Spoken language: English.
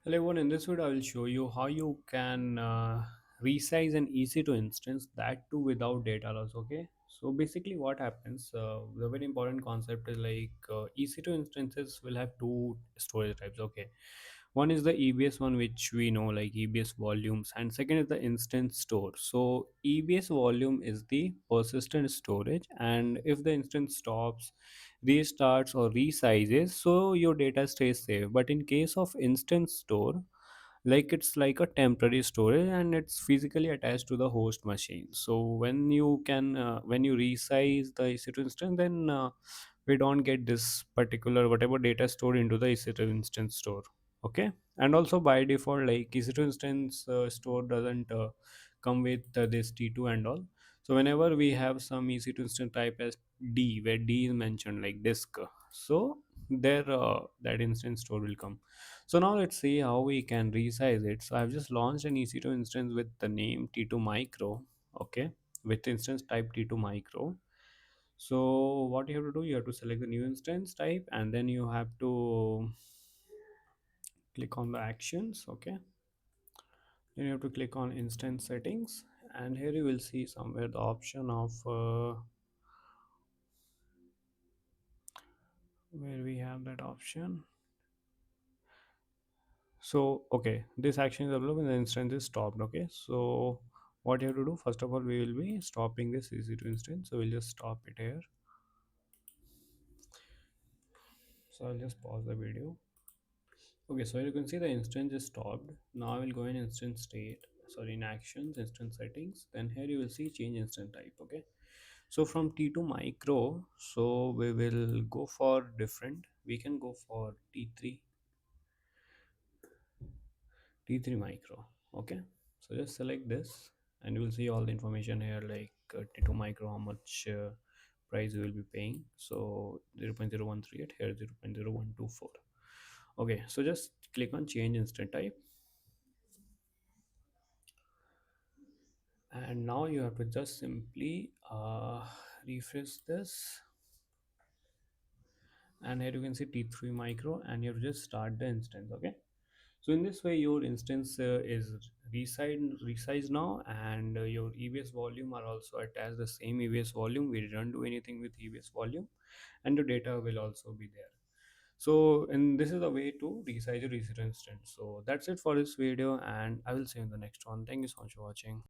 Hello everyone, in this video I will show you how you can resize an EC2 instance, that too without data loss. Okay, so basically what happens, the very important concept is like EC2 instances will have two storage types. Okay, one is the EBS one, which we know like EBS volumes, and second is the instance store. So EBS volume is the persistent storage, and if the instance stops, restarts or resizes, so your data stays safe. But in case of instance store, like it's like a temporary storage and it's physically attached to the host machine. So when you resize the EC2 instance, then we don't get this particular whatever data stored into the EC2 instance store. Okay, and also by default, like EC2 instance store doesn't come with this T2 and all. So whenever we have some EC2 instance type as D, where D is mentioned like disk, so there that instance store will come. So now let's see how we can resize it. So I've just launched an EC2 instance with the name T2 Micro. Okay, with instance type T2 Micro. So what you have to do, you have to select the new instance type, and then you have to click on the actions. Okay, then you have to click on instance settings, and here you will see somewhere the option of where we have that option. So okay, this action is available when the instance is stopped. Okay, so what you have to do, first of all, we will be stopping this EC2 instance. So we'll just stop it here. So I'll just pause the video. Okay, so you can see the instance is stopped. Now I will go in instance state, sorry, in actions, instance settings. Then here you will see change instance type. Okay, so from T2 micro, so we will go for different. We can go for T3 micro. Okay, so just select this and you will see all the information here, like T2 micro, how much price you will be paying. So 0.0138 here, 0.0124. Okay, so just click on change instant type, and now you have to just simply refresh this, and here you can see T3 micro, and you have to just start the instance. Okay, so in this way your instance is resized now, and your EBS volume are also attached the same EBS volume. We didn't do anything with EBS volume, and the data will also be there. So and this is the way to resize your EC2 instance. So that's it for this video, and I will see you in the next one. Thank you so much for watching.